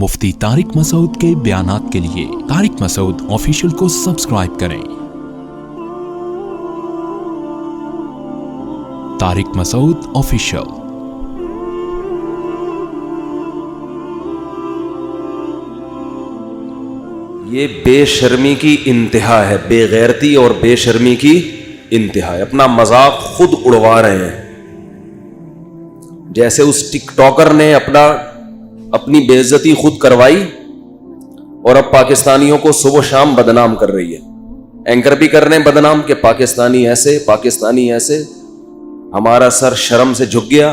मुफ्ती तारिक मसूद के बयानात के लिए तारिक मसूद ऑफिशियल को सब्सक्राइब करें। तारिक मसूद ऑफिशियल। ये बेशर्मी की इंतहा है, बेगैरती और बेशर्मी की इंतहा है। अपना मजाक खुद उड़वा रहे हैं। जैसे उस टिकटॉकर ने अपनी बेइज्जती खुद करवाई और अब पाकिस्तानियों को सुबह शाम बदनाम कर रही है। एंकर भी कर रहे हैं बदनाम कि पाकिस्तानी ऐसे, पाकिस्तानी ऐसे। हमारा सर शर्म से झुक गया।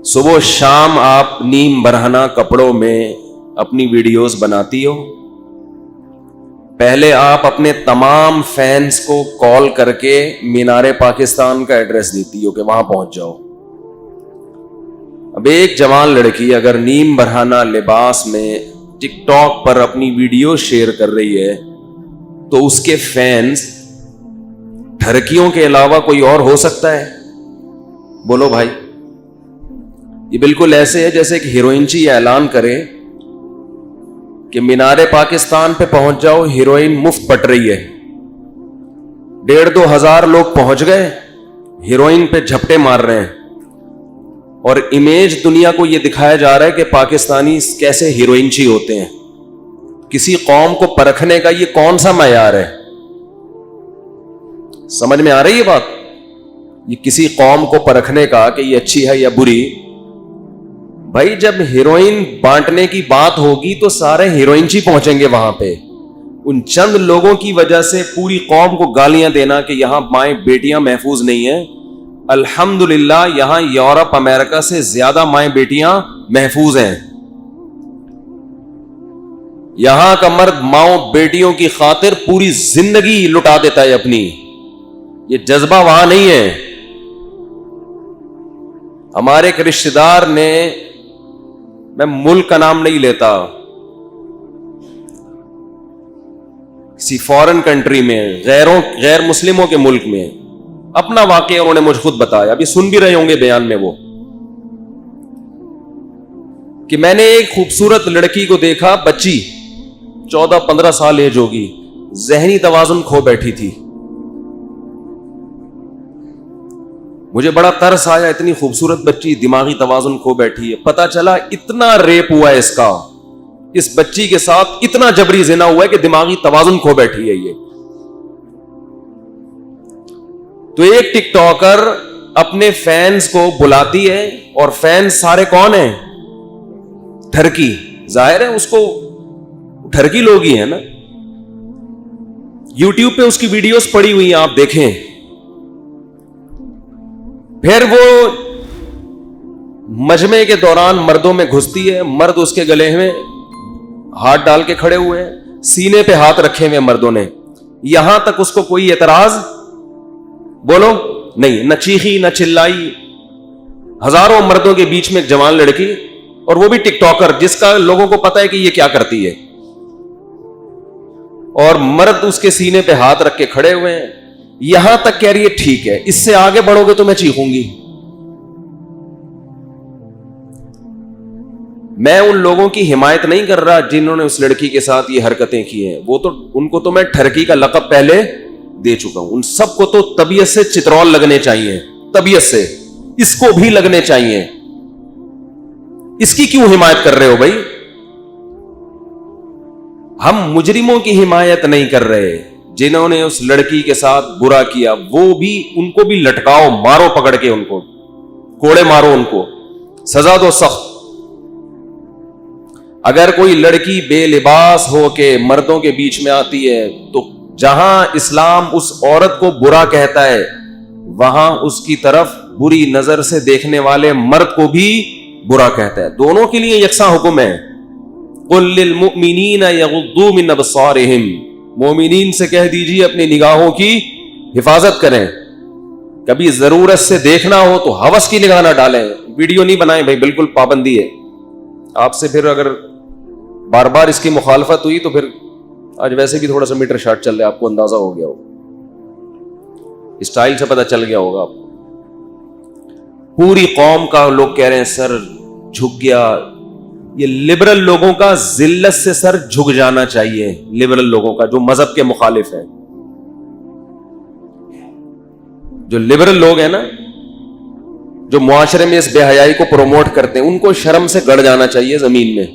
सुबह शाम आप नीम बरहना कपड़ों में अपनी वीडियोस बनाती हो। पहले आप अपने तमाम फैंस को कॉल करके मीनारे पाकिस्तान का एड्रेस देती हो कि वहां पहुंच जाओ। अब एक जवान लड़की अगर नीम बरहाना लिबास में टिकटॉक पर अपनी वीडियो शेयर कर रही है तो उसके फैंस ठरकियों के अलावा कोई और हो सकता है? बोलो भाई। ये बिल्कुल ऐसे है जैसे कि हीरोइनची ऐलान करे कि मीनारे पाकिस्तान पे पहुंच जाओ, हीरोइन मुफ्त पट रही है। 1,500-2 हजार लोग पहुंच गए, हीरोइन पे झपटे मार रहे हैं और इमेज दुनिया को यह दिखाया जा रहा है कि पाकिस्तानी कैसे हीरोइनची होते हैं। किसी कौम को परखने का ये कौन सा मयार है? समझ में आ रही है बात? ये किसी कौम को परखने का कि ये अच्छी है या बुरी। भाई जब हीरोइन बांटने की बात होगी तो सारे हीरोइनची पहुंचेंगे वहां पे। उन चंद लोगों की वजह से पूरी कौम को गालियां देना कि यहां माएँ बेटियां महफूज नहीं है। अल्हम्दुलिल्लाह यहां यूरोप अमेरिका से ज्यादा माएँ बेटियां महफूज हैं। यहां का मर्द माओ बेटियों की खातिर पूरी जिंदगी लुटा देता है अपनी। ये जज्बा वहां नहीं है। हमारे एक रिश्तेदार ने, मैं मुल्क का नाम नहीं लेता, किसी फॉरेन कंट्री में, गैर मुस्लिमों के मुल्क में अपना वाकया उन्होंने मुझे खुद बताया। अभी सुन भी रहे होंगे बयान में वो, कि मैंने एक खूबसूरत लड़की को देखा, बच्ची 14-15 साल एज होगी, जहनी तवाजुन खो बैठी थी। मुझे बड़ा तरस आया, इतनी खूबसूरत बच्ची दिमागी तवाजुन खो बैठी है। पता चला इतना रेप हुआ है इसका, इस बच्ची के साथ इतना जबरी जिना हुआ है कि दिमागी तवाजुन खो बैठी है ये। तो एक टिकटॉकर अपने फैंस को बुलाती है और फैंस सारे कौन है? ठरकी। जाहिर है उसको ठरकी लोग ही है ना। यूट्यूब पे उसकी वीडियोस पड़ी हुई हैं, आप देखें। फिर वो मजमे के दौरान मर्दों में घुसती है, मर्द उसके गले में हाथ डाल के खड़े हुए हैं, सीने पे हाथ रखे हुए मर्दों ने। यहां तक उसको कोई एतराज बोलो नहीं, न चीखी न चिल्लाई। हजारों मर्दों के बीच में एक जवान लड़की, और वो भी टिकटॉकर, जिसका लोगों को पता है कि ये क्या करती है, और मर्द उसके सीने पे हाथ रख के खड़े हुए हैं। यहां तक कह रही है ठीक है, इससे आगे बढ़ोगे तो मैं चीखूंगी। मैं उन लोगों की हिमायत नहीं कर रहा जिन्होंने उस लड़की के साथ ये हरकतें की हैं। वो तो, उनको तो मैं ठरकी का लक़ब पहले दे चुका हूं। उन सबको तो तबीयत से चित्रौल लगने चाहिए, तबीयत से। इसको भी लगने चाहिए। इसकी क्यों हिमायत कर रहे हो भाई? हम मुजरिमों की हिमायत नहीं कर रहे। जिन्होंने उस लड़की के साथ बुरा किया वो भी, उनको भी लटकाओ, मारो पकड़ के, उनको कोड़े मारो, उनको सजा दो सख्त। अगर कोई लड़की बेलिबास हो के मर्दों के बीच में आती है तो जहां इस्लाम उस औरत को बुरा कहता है वहां उसकी तरफ बुरी नजर से देखने वाले मर्द को भी बुरा कहता है। दोनों के लिए यकसा हुक्म है। कुल लिल मुमिनीना यगुद्दू मिन अबसारिहिम, मोमिनीन से कह दीजिए अपनी निगाहों की हिफाजत करें। कभी जरूरत से देखना हो तो हवस की निगाह ना डालें। वीडियो नहीं बनाएं भाई, बिल्कुल पाबंदी है। आपसे फिर अगर बार बार इसकी मुखालफत हुई तो फिर, आज वैसे भी थोड़ा सा मीटर शार्ट चल रहा है, आपको अंदाजा हो गया होगा, स्टाइल से पता चल गया होगा आपको। पूरी कौम का लोग कह रहे हैं सर جھک گیا. یہ لبرل لوگوں کا ذلت سے سر جھک جانا چاہیے. لبرل لوگوں کا جو مذہب کے مخالف ہیں, جو لبرل لوگ ہیں نا, جو معاشرے میں اس بے حیائی کو پروموٹ کرتے ہیں, ان کو شرم سے گڑ جانا چاہیے زمین میں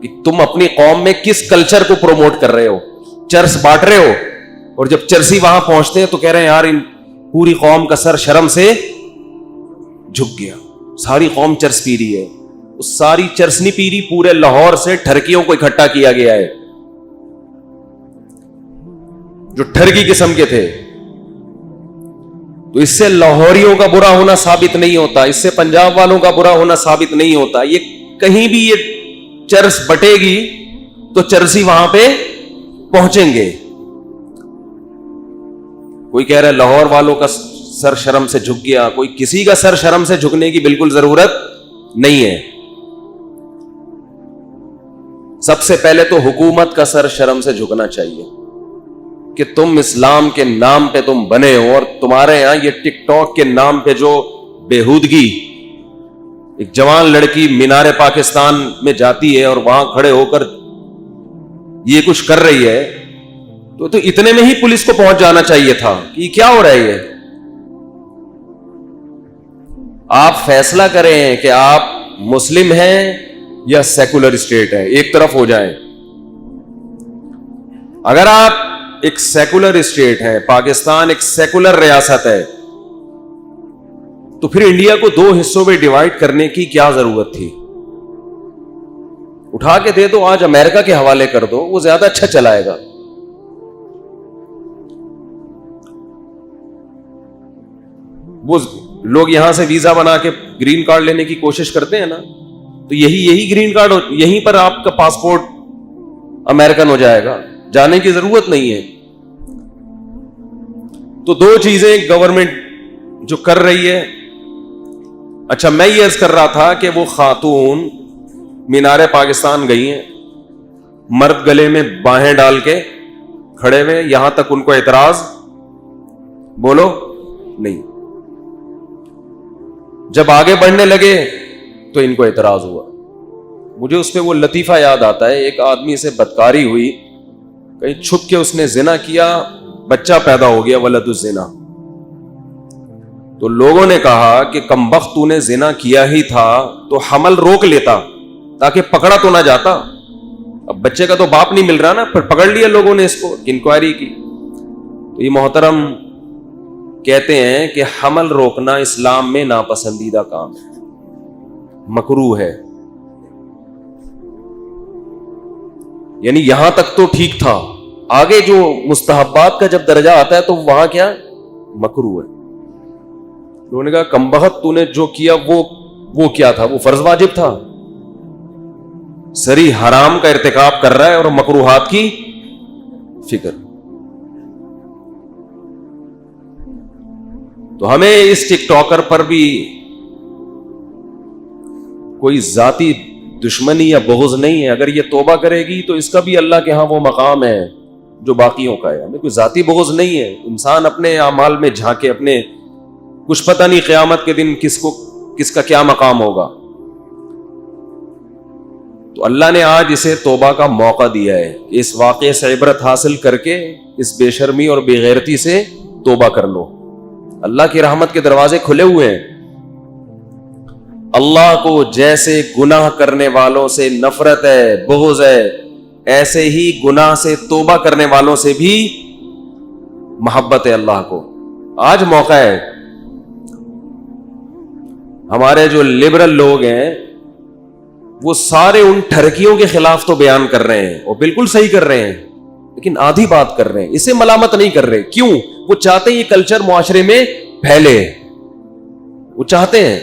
کہ تم اپنی قوم میں کس کلچر کو پروموٹ کر رہے ہو. چرس بانٹ رہے ہو, اور جب چرسی وہاں پہنچتے ہیں تو کہہ رہے ہیں یار ان پوری قوم کا سر شرم سے جھک گیا, ساری قوم چرس پی رہی ہے. اس ساری چرس نہیں پی رہی, پورے لاہور سے ٹھرکیوں کو اکٹھا کیا گیا ہے جو ٹھرکی قسم کے تھے. تو اس سے لاہوریوں کا برا ہونا ثابت نہیں ہوتا, اس سے پنجاب والوں کا برا ہونا ثابت نہیں ہوتا. یہ کہیں بھی یہ چرس بٹے گی تو چرسی وہاں پہ پہنچیں گے. کوئی کہہ رہا ہے لاہور والوں کا سر شرم سے جھک گیا, کوئی کسی کا سر شرم سے جھکنے کی بالکل ضرورت نہیں ہے. سب سے پہلے تو حکومت کا سر شرم سے جھکنا چاہیے کہ تم اسلام کے نام پہ تم بنے ہو, اور تمہارے یہاں یہ ٹک ٹاک کے نام پہ جو بےہودگی, ایک جوان لڑکی مینار پاکستان میں جاتی ہے اور وہاں کھڑے ہو کر یہ کچھ کر رہی ہے, تو اتنے میں ہی پولیس کو پہنچ جانا چاہیے تھا کہ یہ کیا ہو رہا ہے. یہ آپ فیصلہ کریں کہ آپ مسلم ہیں یا سیکولر اسٹیٹ ہے, ایک طرف ہو جائیں. اگر آپ ایک سیکولر اسٹیٹ ہے, پاکستان ایک سیکولر ریاست ہے, تو پھر انڈیا کو 2 حصوں میں ڈیوائیڈ کرنے کی کیا ضرورت تھی؟ اٹھا کے دے دو, آج امریکہ کے حوالے کر دو, وہ زیادہ اچھا چلائے گا. وہ لوگ یہاں سے ویزا بنا کے گرین کارڈ لینے کی کوشش کرتے ہیں نا, تو یہی گرین کارڈ یہیں پر آپ کا پاسپورٹ امریکن ہو جائے گا, جانے کی ضرورت نہیں ہے. تو 2 چیزیں گورنمنٹ جو کر رہی ہے. اچھا, میں یہ عرض کر رہا تھا کہ وہ خاتون مینار پاکستان گئی ہیں, مرد گلے میں باہیں ڈال کے کھڑے ہوئے, یہاں تک ان کو اعتراض بولو نہیں. جب آگے بڑھنے لگے تو ان کو اعتراض ہوا. مجھے اس پہ وہ لطیفہ یاد آتا ہے, ایک آدمی سے بدکاری ہوئی, کہیں چھپ کے اس نے زنا کیا, بچہ پیدا ہو گیا, ولد الزنا. تو لوگوں نے کہا کہ کمبخت تو نے زنا کیا ہی تھا تو حمل روک لیتا تاکہ پکڑا تو نہ جاتا. اب بچے کا تو باپ نہیں مل رہا نا, پھر پکڑ لیا لوگوں نے اس کو, انکوائری کی. تو یہ محترم کہتے ہیں کہ حمل روکنا اسلام میں ناپسندیدہ کام ہے, مکروہ ہے. یعنی یہاں تک تو ٹھیک تھا, آگے جو مستحبات کا جب درجہ آتا ہے تو وہاں کیا مکروہ ہے. انہوں نے کہا کمبخت تو نے جو کیا وہ کیا تھا, وہ فرض واجب تھا, سری حرام کا ارتکاب کر رہا ہے اور مکروہات کی فکر. تو ہمیں اس ٹک ٹاکر پر بھی کوئی ذاتی دشمنی یا بغض نہیں ہے. اگر یہ توبہ کرے گی تو اس کا بھی اللہ کے ہاں وہ مقام ہے جو باقیوں کا ہے. ہمیں کوئی ذاتی بغض نہیں ہے. انسان اپنے اعمال میں جھانکے, اپنے کچھ پتہ نہیں قیامت کے دن کس کا کیا مقام ہوگا. تو اللہ نے آج اسے توبہ کا موقع دیا ہے, اس واقعے سے عبرت حاصل کر کے اس بے شرمی اور بے غیرتی سے توبہ کر لو. اللہ کی رحمت کے دروازے کھلے ہوئے ہیں. اللہ کو جیسے گناہ کرنے والوں سے نفرت ہے, بغض ہے, ایسے ہی گناہ سے توبہ کرنے والوں سے بھی محبت ہے اللہ کو. آج موقع ہے. ہمارے جو لبرل لوگ ہیں وہ سارے ان ٹھرکیوں کے خلاف تو بیان کر رہے ہیں, اور بالکل صحیح کر رہے ہیں, لیکن آدھی بات کر رہے ہیں, اسے ملامت نہیں کر رہے. کیوں؟ وہ چاہتے ہیں یہ کلچر معاشرے میں پھیلے, وہ چاہتے ہیں.